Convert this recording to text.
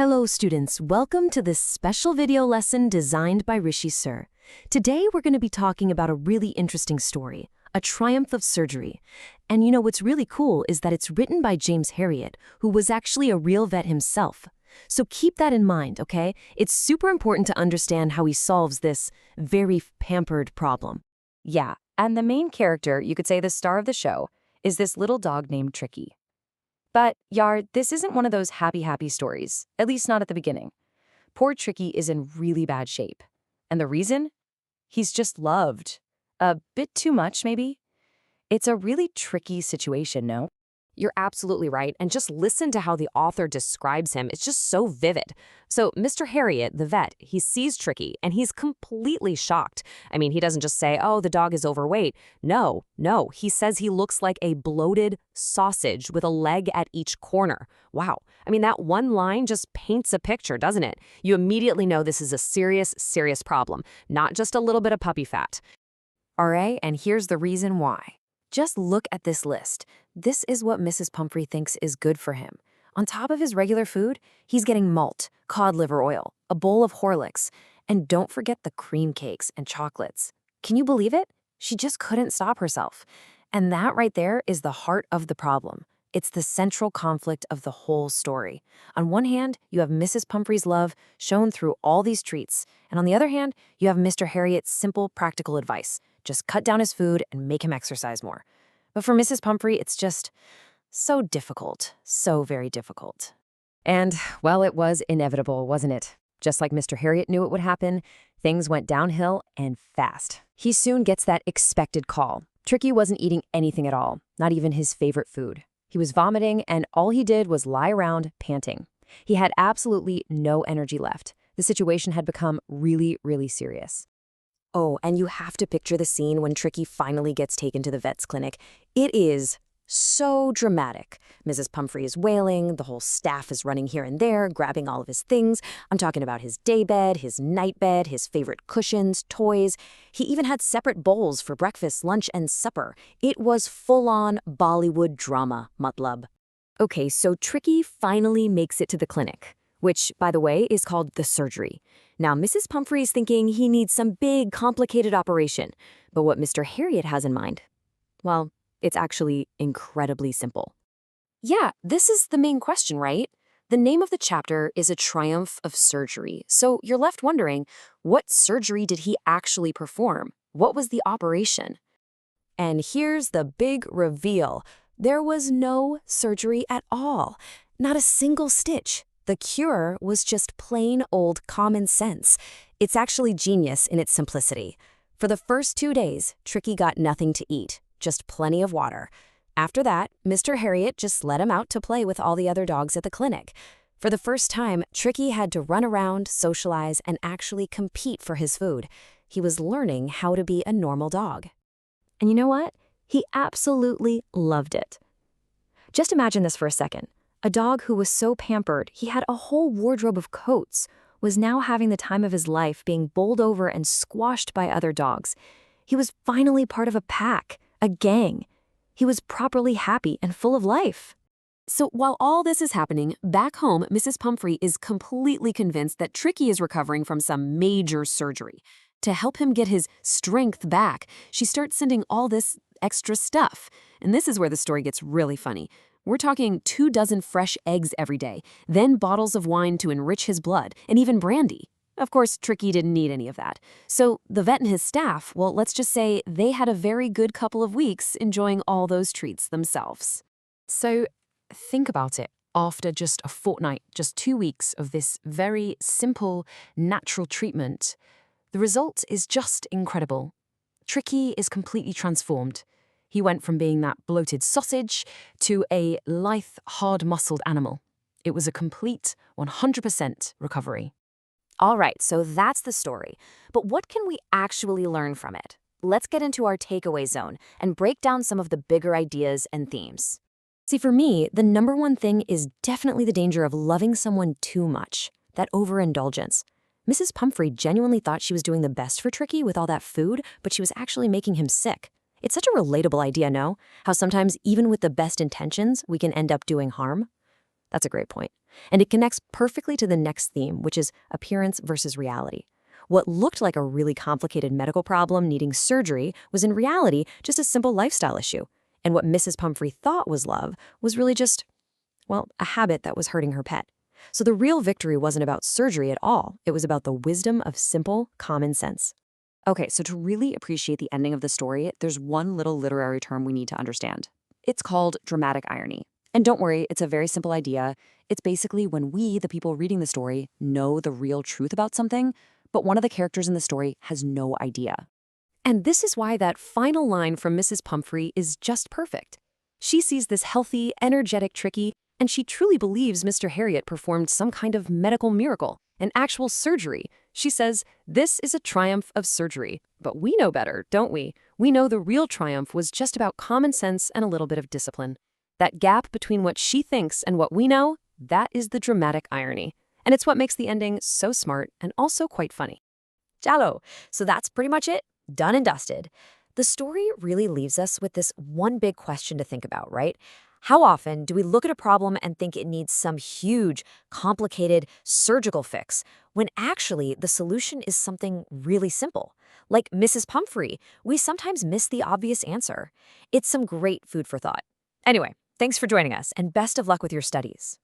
Hello students, welcome to this special video lesson designed by Rishi Sir. Today we're going to be talking about a really interesting story, A Triumph of Surgery. And you know what's really cool is that it's written by James Herriot, who was actually a real vet himself. So keep that in mind, okay? It's super important to understand how he solves this very pampered problem. Yeah, and the main character, you could say the star of the show, is this little dog named Tricky. But, Yard, this isn't one of those happy stories, at least not at the beginning. Poor Tricky is in really bad shape. And the reason? He's just loved. A bit too much, maybe? It's a really tricky situation, no? You're absolutely right, and just listen to how the author describes him. It's just so vivid. So Mr. Herriot, the vet, he sees Tricky, and he's completely shocked. I mean, he doesn't just say, oh, the dog is overweight. No, he says he looks like a bloated sausage with a leg at each corner. Wow. I mean, that one line just paints a picture, doesn't it? You immediately know this is a serious problem, not just a little bit of puppy fat. All right, and here's the reason why. Just look at this list. This is what Mrs. Pumphrey thinks is good for him. On top of his regular food, he's getting malt, cod liver oil, a bowl of Horlicks, and don't forget the cream cakes and chocolates. Can you believe it? She just couldn't stop herself. And that right there is the heart of the problem. It's the central conflict of the whole story. On one hand, you have Mrs. Pumphrey's love shown through all these treats, and on the other hand, you have Mr. Herriot's simple, practical advice. Just cut down his food and make him exercise more. But for Mrs. Pumphrey, it's just so difficult, so very difficult. And, well, it was inevitable, wasn't it? Just like Mr. Herriot knew it would happen, things went downhill and fast. He soon gets that expected call. Tricky wasn't eating anything at all, not even his favorite food. He was vomiting, and all he did was lie around panting. He had absolutely no energy left. The situation had become really serious. Oh, and you have to picture the scene when Tricky finally gets taken to the vet's clinic. It is so dramatic. Mrs. Pumphrey is wailing, the whole staff is running here and there, grabbing all of his things. I'm talking about his daybed, his nightbed, his favorite cushions, toys. He even had separate bowls for breakfast, lunch, and supper. It was full-on Bollywood drama, matlab. Okay, so Tricky finally makes it to the clinic, which, by the way, is called the surgery. Now, Mrs. Pumphrey is thinking he needs some big, complicated operation. But what Mr. Herriot has in mind? Well, it's actually incredibly simple. Yeah, this is the main question, right? The name of the chapter is A Triumph of Surgery. So you're left wondering, what surgery did he actually perform? What was the operation? And here's the big reveal. There was no surgery at all. Not a single stitch. The cure was just plain old common sense. It's actually genius in its simplicity. For the first 2 days, Tricky got nothing to eat, just plenty of water. After that, Mr. Herriot just let him out to play with all the other dogs at the clinic. For the first time, Tricky had to run around, socialize, and actually compete for his food. He was learning how to be a normal dog. And you know what? He absolutely loved it. Just imagine this for a second. A dog who was so pampered, he had a whole wardrobe of coats, was now having the time of his life being bowled over and squashed by other dogs. He was finally part of a pack, a gang. He was properly happy and full of life. So while all this is happening, back home, Mrs. Pumphrey is completely convinced that Tricky is recovering from some major surgery. To help him get his strength back, she starts sending all this extra stuff. And this is where the story gets really funny. We're talking 24 fresh eggs every day, then bottles of wine to enrich his blood, and even brandy. Of course, Tricky didn't need any of that. So the vet and his staff, well, let's just say they had a very good couple of weeks enjoying all those treats themselves. So think about it. After just a fortnight, just 2 weeks of this very simple, natural treatment, the result is just incredible. Tricky is completely transformed. He went from being that bloated sausage to a lithe, hard-muscled animal. It was a complete 100% recovery. All right, so that's the story. But what can we actually learn from it? Let's get into our takeaway zone and break down some of the bigger ideas and themes. See, for me, the number one thing is definitely the danger of loving someone too much, that overindulgence. Mrs. Pumphrey genuinely thought she was doing the best for Tricky with all that food, but she was actually making him sick. It's such a relatable idea, no? How sometimes, even with the best intentions, we can end up doing harm? That's a great point. And it connects perfectly to the next theme, which is appearance versus reality. What looked like a really complicated medical problem needing surgery was in reality just a simple lifestyle issue. And what Mrs. Pumphrey thought was love was really just, well, a habit that was hurting her pet. So the real victory wasn't about surgery at all. It was about the wisdom of simple, common sense. Okay, so to really appreciate the ending of the story, there's one little literary term we need to understand. It's called dramatic irony. And don't worry, it's a very simple idea. It's basically when we, the people reading the story, know the real truth about something, but one of the characters in the story has no idea. And this is why that final line from Mrs. Pumphrey is just perfect. She sees this healthy, energetic Tricky, and she truly believes Mr. Harriet performed some kind of medical miracle, an actual surgery. She says, "This is a triumph of surgery." But we know better, don't we? We know the real triumph was just about common sense and a little bit of discipline. That gap between what she thinks and what we know, that is the dramatic irony. And it's what makes the ending so smart and also quite funny. Jalo. So that's pretty much it. Done and dusted. The story really leaves us with this one big question to think about, right? How often do we look at a problem and think it needs some huge, complicated surgical fix, when actually the solution is something really simple? Like Mrs. Pumphrey, we sometimes miss the obvious answer. It's some great food for thought. Anyway, thanks for joining us, and best of luck with your studies.